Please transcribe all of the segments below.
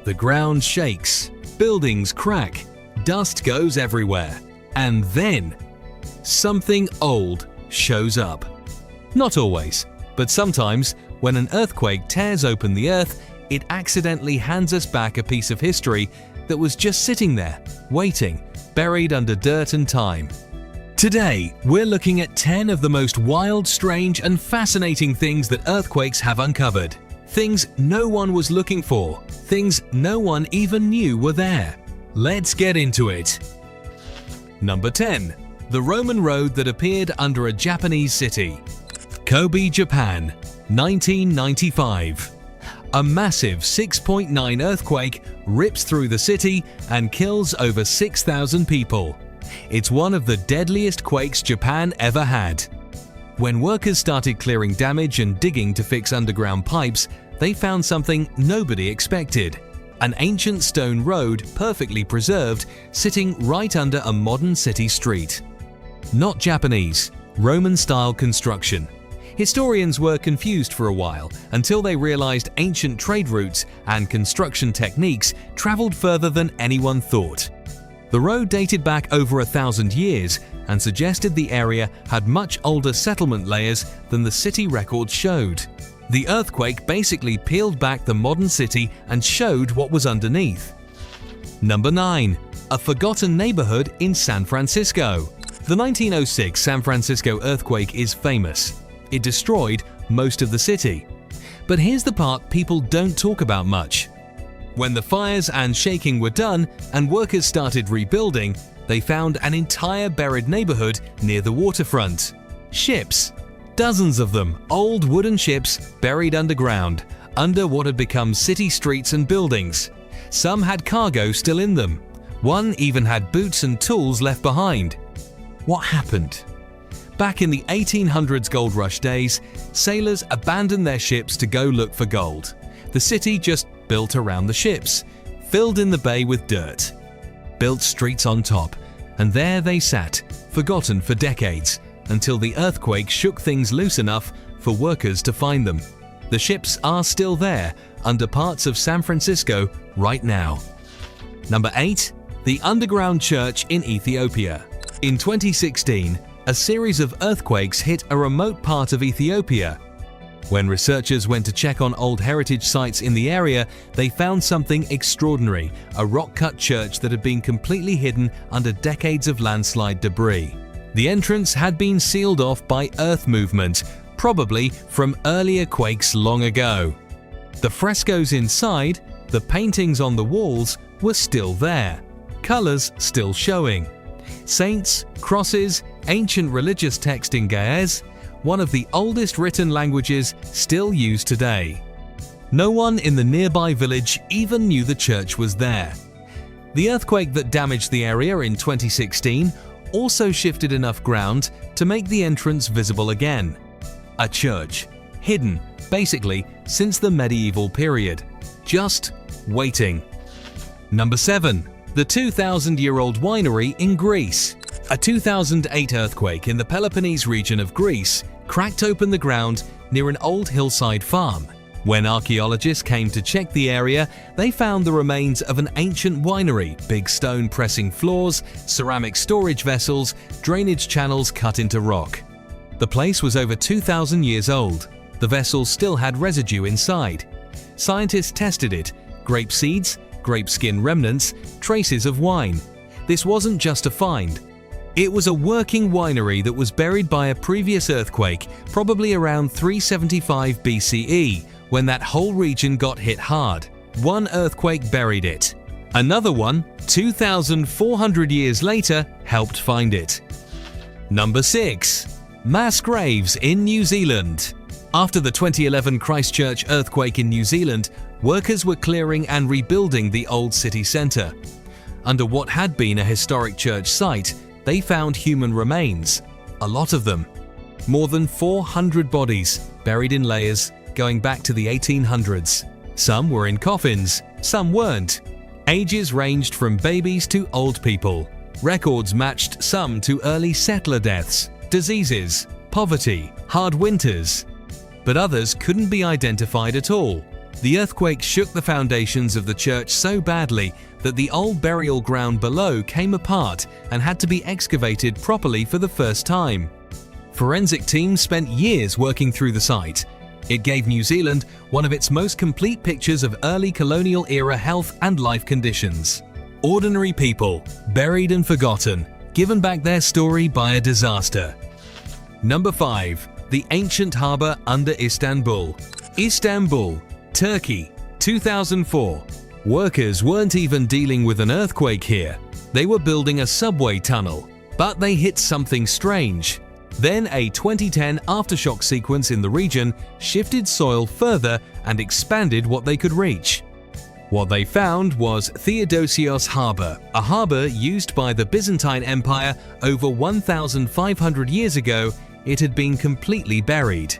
The ground shakes, buildings crack, dust goes everywhere, and then something old shows up. Not always, but sometimes when an earthquake tears open the earth, it accidentally hands us back a piece of history that was just sitting there, waiting, buried under dirt and time. Today, we're looking at 10 of the most wild, strange, and fascinating things that earthquakes have uncovered. Things no one was looking for, things no one even knew were there. Let's get into it. Number 10. The Roman road that appeared under a Japanese city. Kobe, Japan, 1995. A massive 6.9 earthquake rips through the city and kills over 6,000 people. It's one of the deadliest quakes Japan ever had. When workers started clearing damage and digging to fix underground pipes, they found something nobody expected. An ancient stone road, perfectly preserved, sitting right under a modern city street. Not Japanese, Roman-style construction. Historians were confused for a while until they realized ancient trade routes and construction techniques traveled further than anyone thought. The road dated back over 1,000 years and suggested the area had much older settlement layers than the city records showed. The earthquake basically peeled back the modern city and showed what was underneath. Number 9. A forgotten neighborhood in San Francisco. The 1906 San Francisco earthquake is famous. It destroyed most of the city. But here's the part people don't talk about much. When the fires and shaking were done and workers started rebuilding, they found an entire buried neighborhood near the waterfront. Ships. Dozens of them, old wooden ships buried underground, under what had become city streets and buildings. Some had cargo still in them. One even had boots and tools left behind. What happened? Back in the 1800s gold rush days, sailors abandoned their ships to go look for gold. The city just built around the ships, filled in the bay with dirt, built streets on top, and there they sat, forgotten for decades, until the earthquake shook things loose enough for workers to find them. The ships are still there, under parts of San Francisco right now. Number 8. The underground church in Ethiopia. In 2016, a series of earthquakes hit a remote part of Ethiopia. When researchers went to check on old heritage sites in the area, they found something extraordinary, a rock-cut church that had been completely hidden under decades of landslide debris. The entrance had been sealed off by earth movement, probably from earlier quakes long ago. The frescoes inside, the paintings on the walls were still there, colors still showing. Saints, crosses, ancient religious text in Ge'ez, one of the oldest written languages still used today. No one in the nearby village even knew the church was there. The earthquake that damaged the area in 2016 also shifted enough ground to make the entrance visible again. A church, hidden, basically, since the medieval period. Just waiting. Number 7. The 2,000-year-old winery in Greece. A 2008 earthquake in the Peloponnese region of Greece cracked open the ground near an old hillside farm. When archaeologists came to check the area, they found the remains of an ancient winery, big stone pressing floors, ceramic storage vessels, drainage channels cut into rock. The place was over 2,000 years old. The vessels still had residue inside. Scientists tested it: grape seeds, grape skin remnants, traces of wine. This wasn't just a find. It was a working winery that was buried by a previous earthquake, probably around 375 BCE, when that whole region got hit hard. One earthquake buried it. Another one, 2,400 years later, helped find it. Number 6. Mass graves in New Zealand. After the 2011 Christchurch earthquake in New Zealand, workers were clearing and rebuilding the old city centre. Under what had been a historic church site, they found human remains, a lot of them. More than 400 bodies, buried in layers, going back to the 1800s. Some were in coffins, some weren't. Ages ranged from babies to old people. Records matched some to early settler deaths, diseases, poverty, hard winters. But others couldn't be identified at all. The earthquake shook the foundations of the church so badly that the old burial ground below came apart and had to be excavated properly for the first time. Forensic teams spent years working through the site. It gave New Zealand one of its most complete pictures of early colonial era health and life conditions. Ordinary people, buried and forgotten, given back their story by a disaster. Number 5. The ancient harbour under Istanbul. Istanbul, Turkey, 2004. Workers weren't even dealing with an earthquake here. They were building a subway tunnel, but they hit something strange. Then a 2010 aftershock sequence in the region shifted soil further and expanded what they could reach. What they found was Theodosios Harbour, a harbour used by the Byzantine Empire over 1,500 years ago. It had been completely buried.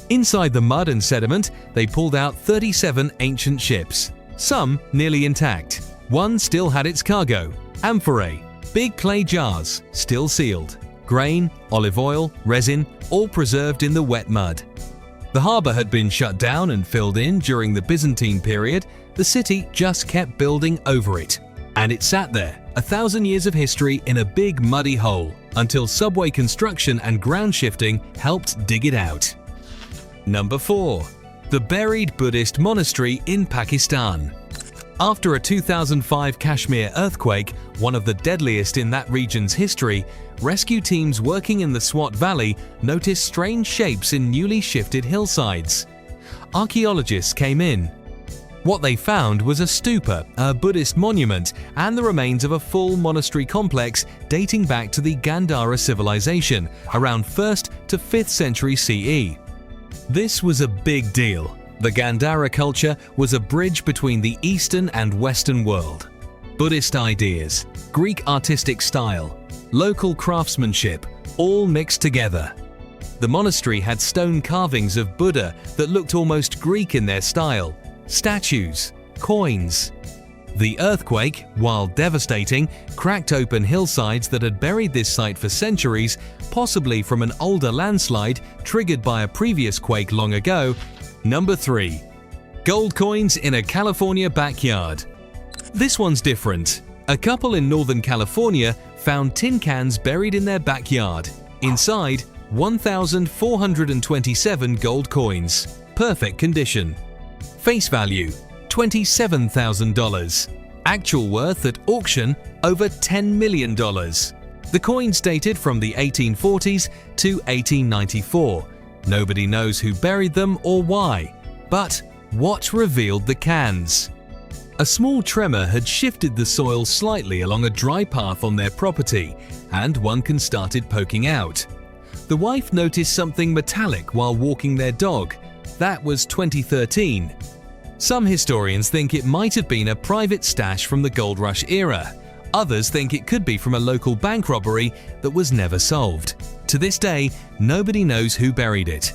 Inside the mud and sediment, they pulled out 37 ancient ships, some nearly intact. One still had its cargo, amphorae, big clay jars, still sealed. Grain, olive oil, resin, all preserved in the wet mud. The harbour had been shut down and filled in during the Byzantine period. The city just kept building over it. And it sat there, 1,000 years of history in a big muddy hole, until subway construction and ground shifting helped dig it out. Number 4. The buried Buddhist monastery in Pakistan. After a 2005 Kashmir earthquake, one of the deadliest in that region's history, rescue teams working in the Swat Valley noticed strange shapes in newly shifted hillsides. Archaeologists came in. What they found was a stupa, a Buddhist monument, and the remains of a full monastery complex dating back to the Gandhara civilization, around 1st to 5th century CE. This was a big deal. The Gandhara culture was a bridge between the Eastern and Western world. Buddhist ideas, Greek artistic style, local craftsmanship, all mixed together. The monastery had stone carvings of Buddha that looked almost Greek in their style, statues, coins. The earthquake, while devastating, cracked open hillsides that had buried this site for centuries, possibly from an older landslide triggered by a previous quake long ago. Number 3. Gold coins in a California backyard. This one's different. A couple in Northern California found tin cans buried in their backyard. Inside, 1,427 gold coins. Perfect condition. Face value, $27,000. Actual worth at auction, over $10 million. The coins dated from the 1840s to 1894. Nobody knows who buried them or why. But what revealed the cans? A small tremor had shifted the soil slightly along a dry path on their property, and one can started poking out. The wife noticed something metallic while walking their dog. That was 2013. Some historians think it might have been a private stash from the gold rush era. Others think it could be from a local bank robbery that was never solved. To this day, nobody knows who buried it.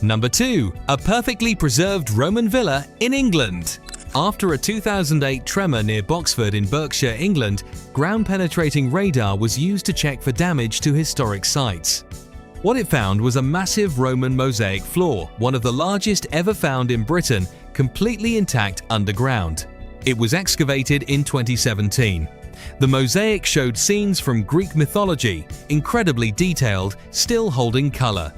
Number 2. A perfectly preserved Roman villa in England. After a 2008 tremor near Boxford in Berkshire, England, ground-penetrating radar was used to check for damage to historic sites. What it found was a massive Roman mosaic floor, one of the largest ever found in Britain, completely intact underground. It was excavated in 2017. The mosaic showed scenes from Greek mythology, incredibly detailed, still holding color.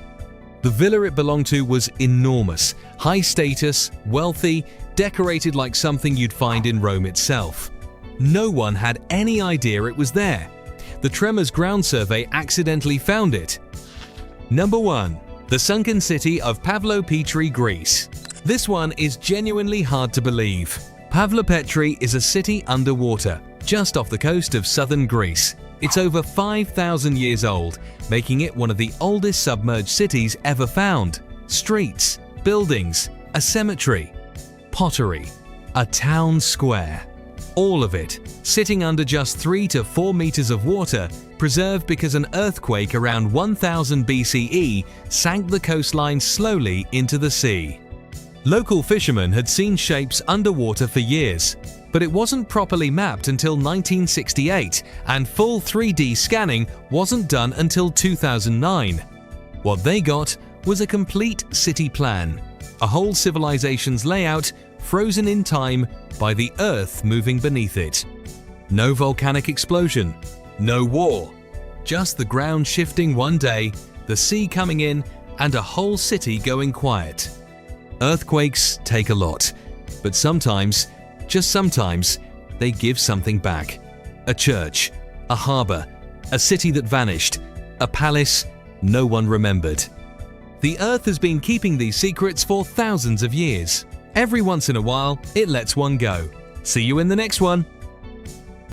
The villa it belonged to was enormous, high status, wealthy, decorated like something you'd find in Rome itself. No one had any idea it was there. The Tremors Ground Survey accidentally found it. Number 1. The sunken city of Pavlopetri, Greece. This one is genuinely hard to believe. Pavlopetri is a city underwater, just off the coast of southern Greece. It's over 5,000 years old, making it one of the oldest submerged cities ever found. Streets, buildings, a cemetery, pottery, a town square. All of it sitting under just 3 to 4 meters of water, preserved because an earthquake around 1000 BCE sank the coastline slowly into the sea. Local fishermen had seen shapes underwater for years, but it wasn't properly mapped until 1968, and full 3D scanning wasn't done until 2009. What they got was a complete city plan. a whole civilization's layout frozen in time by the earth moving beneath it. No volcanic explosion, no war, just the ground shifting one day, the sea coming in, and a whole city going quiet. Earthquakes take a lot, but sometimes, just sometimes, they give something back. A church, a harbor, a city that vanished, a palace no one remembered. The Earth has been keeping these secrets for thousands of years. Every once in a while, it lets one go. See you in the next one.